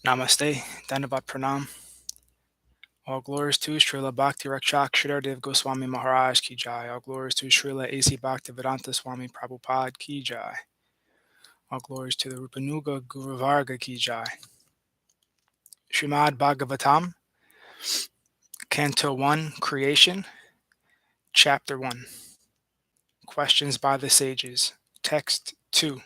Namaste, Dandavat Pranam. All glories to Srila Bhakti Rakshak Shridadev Goswami Maharaj Ki Jai. All glories to Srila A.C. Bhaktivedanta Swami Prabhupada Ki Jai. All glories to the Rupanuga Guru Varga Ki Jai. Śrīmad-Bhāgavatam, Canto 1, Creation, Chapter 1. Questions by the Sages. Text 2.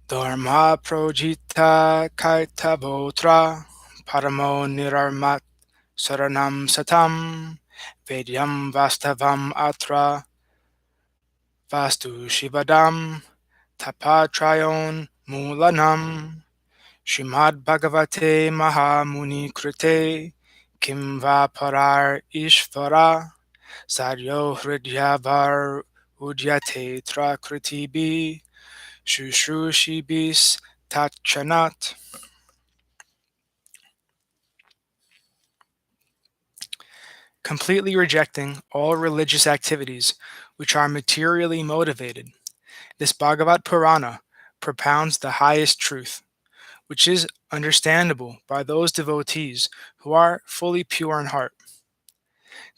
Dharma projita kaitavotra paramo nirarmat saranam satam vedyam vastavam atra vastu shivadam tapatrayon mulanam Śrīmad-Bhāgavate Mahamuni Krite Kim va parar ishvara sadyo hridyavar udyate trakritibi Shushrūshibis Tachanat. Completely rejecting all religious activities which are materially motivated, this Bhagavat Purāna propounds the highest truth, which is understandable by those devotees who are fully pure in heart.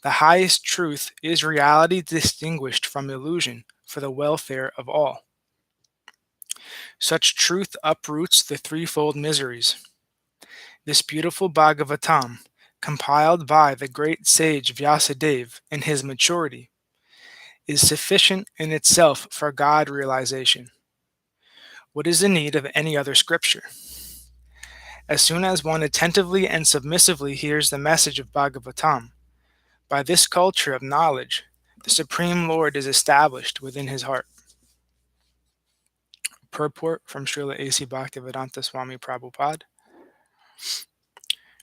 The highest truth is reality distinguished from illusion for the welfare of all. Such truth uproots the threefold miseries. This beautiful Bhagavatam, compiled by the great sage Vyasadeva in his maturity, is sufficient in itself for God realization. What is the need of any other scripture? As soon as one attentively and submissively hears the message of Bhagavatam, by this culture of knowledge, the Supreme Lord is established within his heart. Purport from Srila A.C. Bhaktivedanta Swami Prabhupada.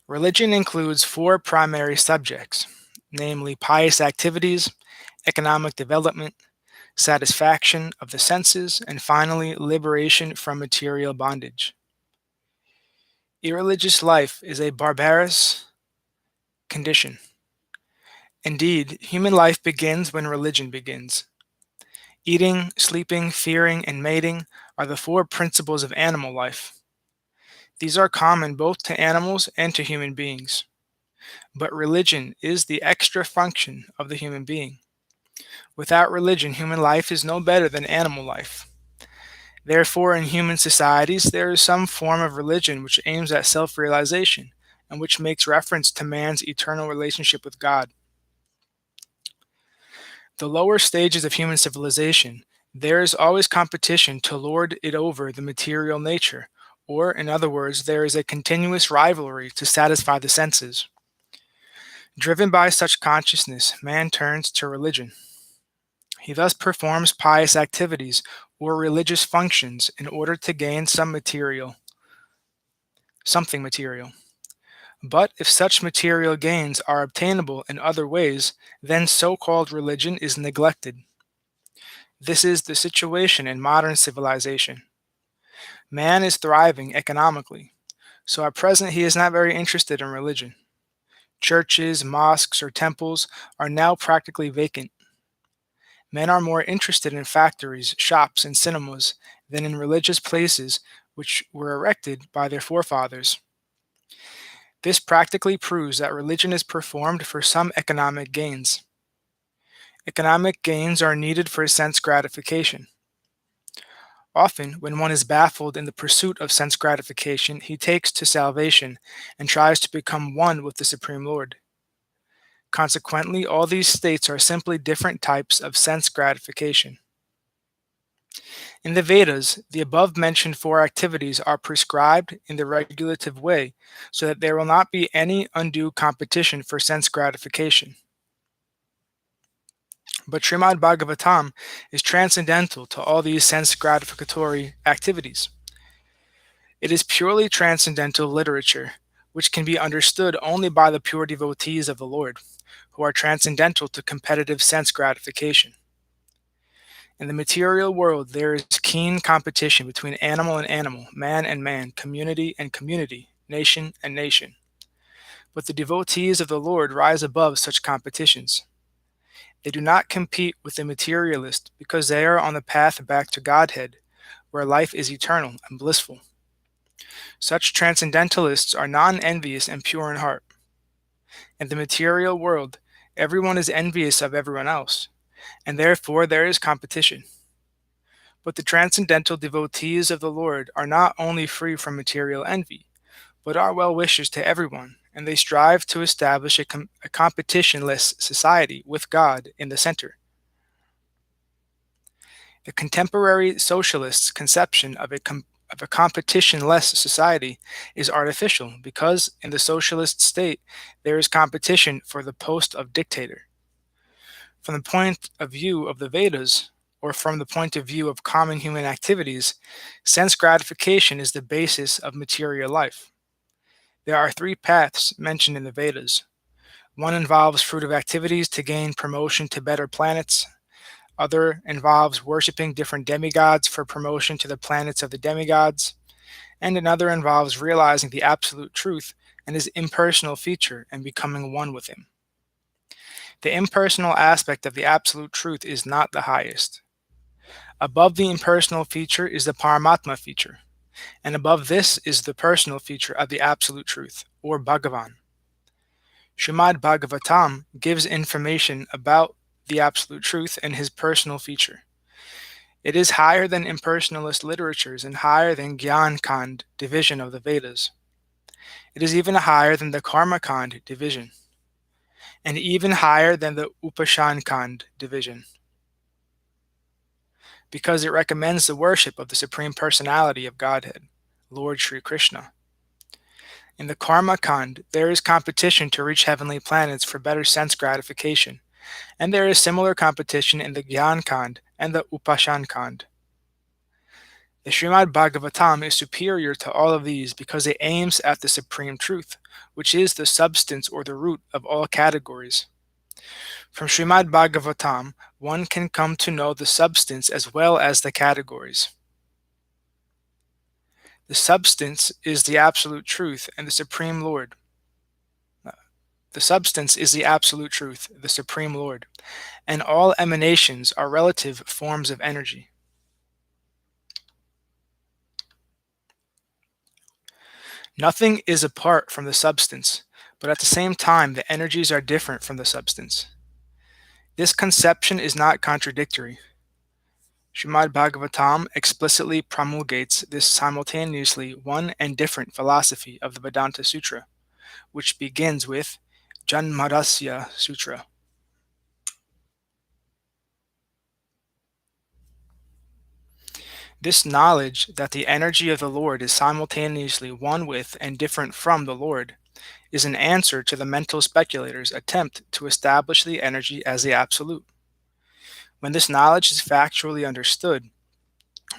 Religion includes 4 primary subjects, namely pious activities, economic development, satisfaction of the senses, and finally, liberation from material bondage. Irreligious life is a barbarous condition. Indeed, human life begins when religion begins. Eating, sleeping, fearing, and mating are the 4 principles of animal life. These are common both to animals and to human beings. But religion is the extra function of the human being. Without religion, human life is no better than animal life. Therefore, in human societies, there is some form of religion which aims at self-realization and which makes reference to man's eternal relationship with God. The lower stages of human civilization, there is always competition to lord it over the material nature, or, in other words, there is a continuous rivalry to satisfy the senses. Driven by such consciousness, man turns to religion. He thus performs pious activities or religious functions in order to gain something material. But if such material gains are obtainable in other ways, then so-called religion is neglected. This is the situation in modern civilization. Man is thriving economically, so at present he is not very interested in religion. Churches, mosques, or temples are now practically vacant. Men are more interested in factories, shops, and cinemas than in religious places which were erected by their forefathers. This practically proves that religion is performed for some economic gains. Economic gains are needed for sense gratification. Often, when one is baffled in the pursuit of sense gratification, he takes to salvation and tries to become one with the Supreme Lord. Consequently, all these states are simply different types of sense gratification. In the Vedas, the above-mentioned 4 activities are prescribed in the regulative way so that there will not be any undue competition for sense gratification. But Śrīmad-Bhāgavatam is transcendental to all these sense gratificatory activities. It is purely transcendental literature, which can be understood only by the pure devotees of the Lord, who are transcendental to competitive sense gratification. In the material world, there is keen competition between animal and animal, man and man, community and community, nation and nation. But the devotees of the Lord rise above such competitions. They do not compete with the materialist because they are on the path back to Godhead, where life is eternal and blissful. Such transcendentalists are non-envious and pure in heart. In the material world, everyone is envious of everyone else, and therefore there is competition. But the transcendental devotees of the Lord are not only free from material envy, but are well-wishers to everyone, and they strive to establish a competitionless society with God in the center. The contemporary socialists' conception of a competitionless society is artificial because in the socialist state there is competition for the post of dictator. From the point of view of the Vedas, or from the point of view of common human activities, sense gratification is the basis of material life. There are three paths mentioned in the Vedas. One involves fruitive activities to gain promotion to better planets. Other involves worshipping different demigods for promotion to the planets of the demigods. And another involves realizing the absolute truth and his impersonal feature and becoming one with him. The impersonal aspect of the absolute truth is not the highest. Above the impersonal feature is the Paramatma feature, and above this is the personal feature of the absolute truth, or Bhagavan. Śrīmad-Bhāgavatam gives information about the absolute truth and his personal feature. It is higher than impersonalist literatures and higher than Gyan Kand division of the Vedas. It is even higher than the Karma Kand division, and even higher than the Upashan Kand division, because it recommends the worship of the Supreme Personality of Godhead, Lord Sri Krishna. In the Karma Kand, there is competition to reach heavenly planets for better sense gratification, and there is similar competition in the Gyan Kand and the Upashan Kand. The Śrīmad-Bhāgavatam is superior to all of these because it aims at the supreme truth, which is the substance or the root of all categories. From Śrīmad-Bhāgavatam, one can come to know the substance as well as the categories. The substance is the absolute truth and the Supreme Lord. The substance is the absolute truth, the Supreme Lord, and all emanations are relative forms of energy. Nothing is apart from the substance, but at the same time the energies are different from the substance. This conception is not contradictory. Śrīmad-Bhāgavatam explicitly promulgates this simultaneously one and different philosophy of the Vedanta Sutra, which begins with Janmarasya Sutra. This knowledge that the energy of the Lord is simultaneously one with and different from the Lord is an answer to the mental speculator's attempt to establish the energy as the absolute. When this knowledge is factually understood,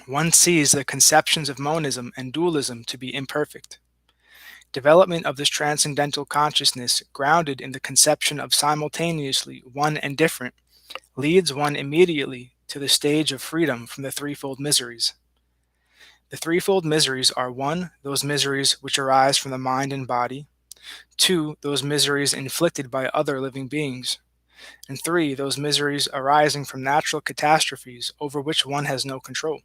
one sees the conceptions of monism and dualism to be imperfect. Development of this transcendental consciousness, grounded in the conception of simultaneously one and different, leads one immediately to the stage of freedom from the threefold miseries. The threefold miseries are 1. Those miseries which arise from the mind and body, 2. Those miseries inflicted by other living beings, and 3. Those miseries arising from natural catastrophes over which one has no control.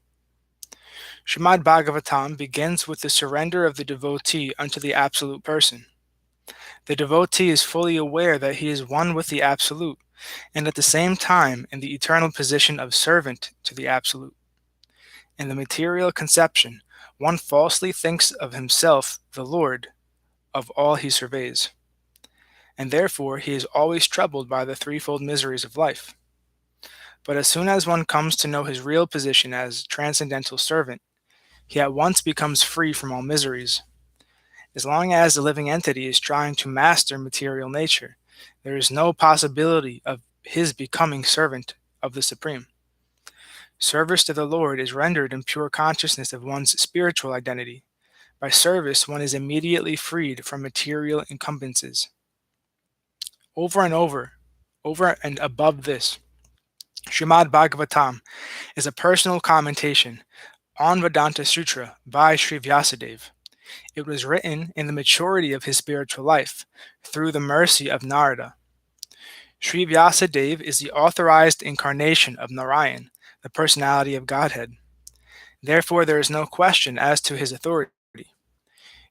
Śrīmad-Bhāgavatam begins with the surrender of the devotee unto the Absolute Person. The devotee is fully aware that he is one with the Absolute, and at the same time in the eternal position of servant to the Absolute. In the material conception, one falsely thinks of himself the Lord of all he surveys, and therefore he is always troubled by the threefold miseries of life. But as soon as one comes to know his real position as transcendental servant, he at once becomes free from all miseries. As long as the living entity is trying to master material nature, there is no possibility of his becoming servant of the Supreme. Service to the Lord is rendered in pure consciousness of one's spiritual identity. By service, one is immediately freed from material encumbrances. Over and above this, Śrīmad-Bhāgavatam is a personal commentation on Vedanta Sutra by Sri Vyasadeva. It was written in the maturity of his spiritual life, through the mercy of Narada. Sri Vyasadeva is the authorized incarnation of Narayan, the personality of Godhead. Therefore, there is no question as to his authority.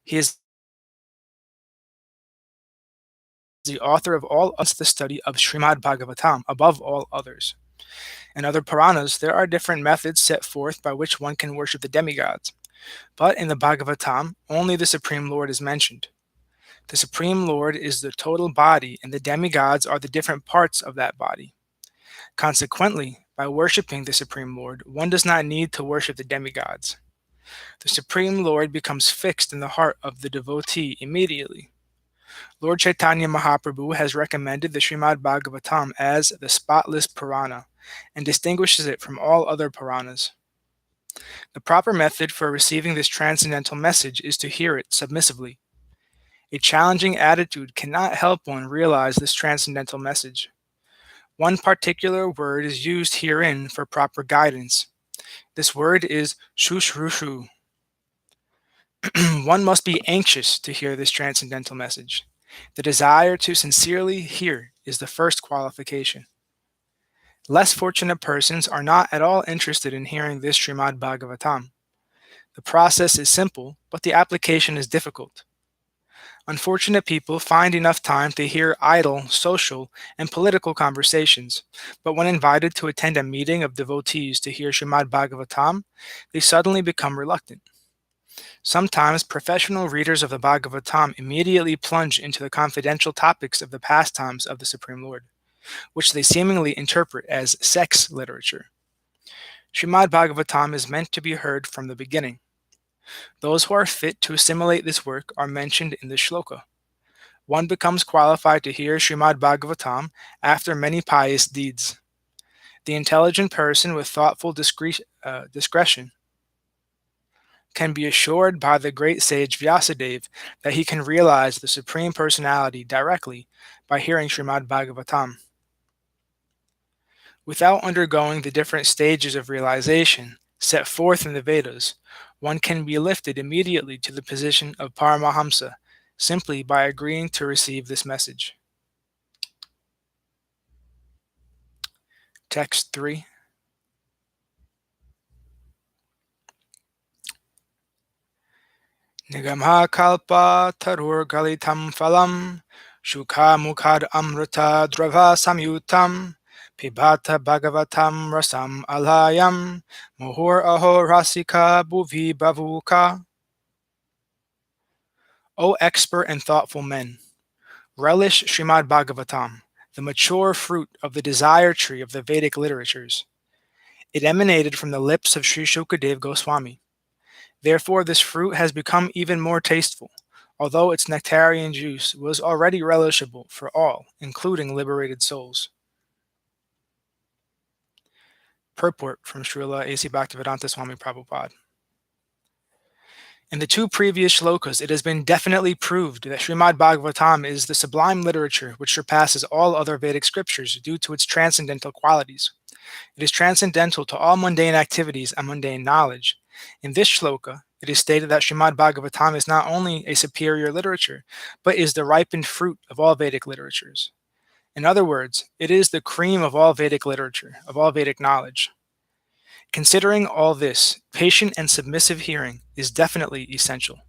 He is the author of all the study of Śrīmad-Bhāgavatam above all others. In other Puranas, there are different methods set forth by which one can worship the demigods, but in the Bhagavatam, only the Supreme Lord is mentioned. The Supreme Lord is the total body, and the demigods are the different parts of that body. Consequently, by worshiping the Supreme Lord, one does not need to worship the demigods. The Supreme Lord becomes fixed in the heart of the devotee immediately. Lord Chaitanya Mahaprabhu has recommended the Śrīmad-Bhāgavatam as the spotless Purāna and distinguishes it from all other Puranas. The proper method for receiving this transcendental message is to hear it submissively. A challenging attitude cannot help one realize this transcendental message. One particular word is used herein for proper guidance. This word is shushrushu. One must be anxious to hear this transcendental message. The desire to sincerely hear is the first qualification. Less fortunate persons are not at all interested in hearing this Śrīmad-Bhāgavatam. The process is simple, but the application is difficult. Unfortunate people find enough time to hear idle, social, and political conversations, but when invited to attend a meeting of devotees to hear Śrīmad-Bhāgavatam, they suddenly become reluctant. Sometimes professional readers of the Bhagavatam immediately plunge into the confidential topics of the pastimes of the Supreme Lord, which they seemingly interpret as sex literature. Śrīmad-Bhāgavatam is meant to be heard from the beginning. Those who are fit to assimilate this work are mentioned in this shloka. One becomes qualified to hear Śrīmad-Bhāgavatam after many pious deeds. The intelligent person with thoughtful discretion can be assured by the great sage Vyasadeva that he can realize the Supreme Personality directly by hearing Śrīmad-Bhāgavatam. Without undergoing the different stages of realization set forth in the Vedas, one can be lifted immediately to the position of Paramahamsa simply by agreeing to receive this message. Text 3. Nigamha kalpa tarur galitam phalam shukha mukhad amrita drava samyutam pibata bhagavatam rasam alayam mohur aho rasika bhuvi bavuka. O expert and thoughtful men, relish Śrīmad-Bhāgavatam, the mature fruit of the desire tree of the Vedic literatures. It emanated from the lips of Sri Shukadev Goswami. Therefore, this fruit has become even more tasteful, although its nectarian juice was already relishable for all, including liberated souls. Purport from Srila A.C. Bhaktivedanta Swami Prabhupada. In the two previous shlokas, it has been definitely proved that Śrīmad-Bhāgavatam is the sublime literature which surpasses all other Vedic scriptures due to its transcendental qualities. It is transcendental to all mundane activities and mundane knowledge. In this shloka, it is stated that Śrīmad-Bhāgavatam is not only a superior literature, but is the ripened fruit of all Vedic literatures. In other words, it is the cream of all Vedic literature, of all Vedic knowledge. Considering all this, patient and submissive hearing is definitely essential.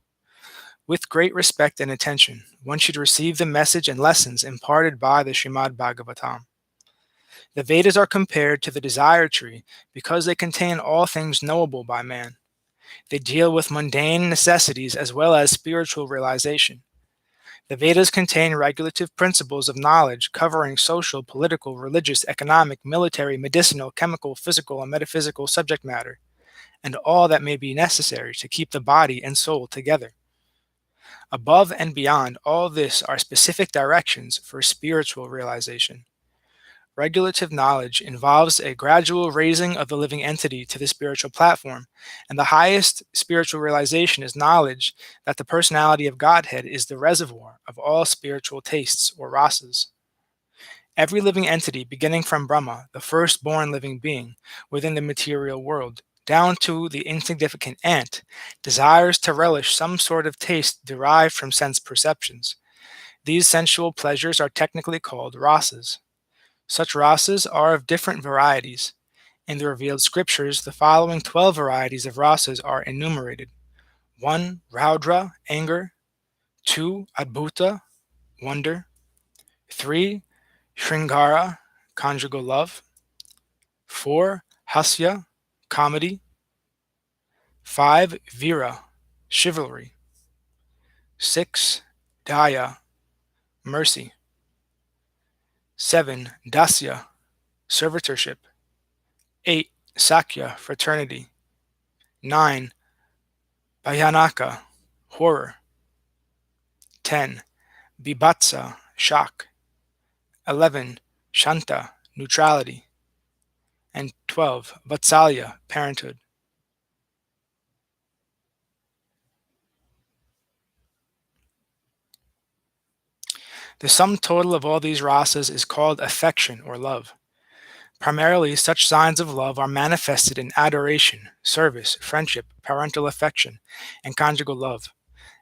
With great respect and attention, one should receive the message and lessons imparted by the Śrīmad-Bhāgavatam. The Vedas are compared to the desire tree because they contain all things knowable by man. They deal with mundane necessities as well as spiritual realization. The Vedas contain regulative principles of knowledge covering social, political, religious, economic, military, medicinal, chemical, physical, and metaphysical subject matter, and all that may be necessary to keep the body and soul together. Above and beyond all this are specific directions for spiritual realization. Regulative knowledge involves a gradual raising of the living entity to the spiritual platform, and the highest spiritual realization is knowledge that the personality of Godhead is the reservoir of all spiritual tastes or rasas. Every living entity, beginning from Brahma, the firstborn living being within the material world, down to the insignificant ant, desires to relish some sort of taste derived from sense perceptions. These sensual pleasures are technically called rasas. Such rasas are of different varieties. In the revealed scriptures, the following 12 varieties of rasas are enumerated: 1. Raudra, anger; 2. Adbhuta, wonder; 3. Shringara, conjugal love; 4. Hasya, comedy; 5. Vira, chivalry; 6. Daya, mercy; 7. Dasya, servitorship; 8. Sakya, fraternity; 9. Bhayanaka, horror; 10. Bibhatsa, shock; 11. Shanta, neutrality; and 12. Vatsalya, parenthood. The sum total of all these rasas is called affection or love. Primarily, such signs of love are manifested in adoration, service, friendship, parental affection, and conjugal love.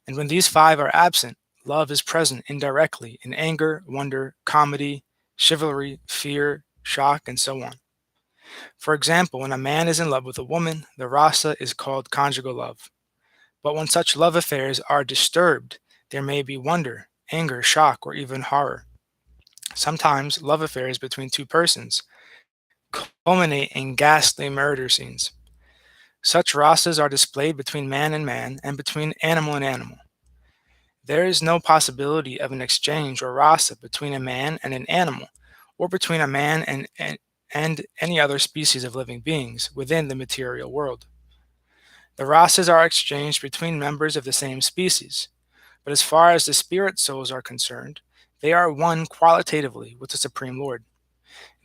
And when these 5 are absent, love is present indirectly in anger, wonder, comedy, chivalry, fear, shock, and so on. For example, when a man is in love with a woman, the rasa is called conjugal love. But when such love affairs are disturbed, there may be wonder, anger, shock, or even horror. Sometimes love affairs between 2 persons culminate in ghastly murder scenes. Such rasas are displayed between man and between animal and animal. There is no possibility of an exchange or rasa between a man and an animal, or between a man and any other species of living beings within the material world. The rasas are exchanged between members of the same species, but as far as the spirit souls are concerned, they are one qualitatively with the Supreme Lord.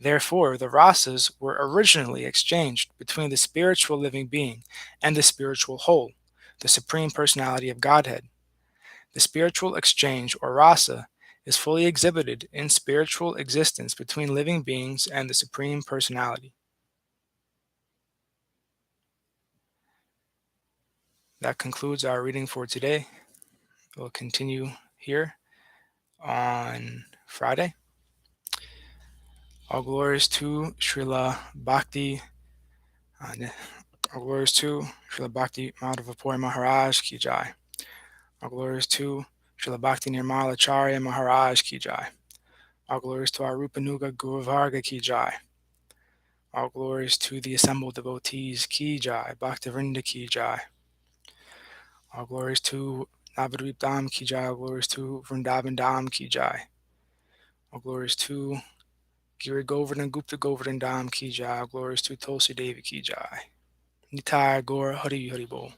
Therefore, the rasas were originally exchanged between the spiritual living being and the spiritual whole, the Supreme Personality of Godhead. The spiritual exchange, or rasa, is fully exhibited in spiritual existence between living beings and the Supreme Personality. That concludes our reading for today. We'll continue here on Friday. All glories to Srila Bhakti. All glories to Srila Bhakti Madhavapuri Maharaj Ki Jai. All glories to Srila Bhakti Nirmala Acharya Maharaj Ki Jai. All glories to our Rupanuga Guru Varga Ki Jai. All glories to the assembled devotees Ki Jai. Bhaktivinoda Ki Jai. All glories to Navadvip Dham Ki Jai. All glories to Vrindavan Dham Ki Jai. All glories to Giri Govardhan Gupta Govardhan Dham Ki Jai. All glories to Tulsi Devi Ki Jai. Nitai Gaura Hari Hari Bol.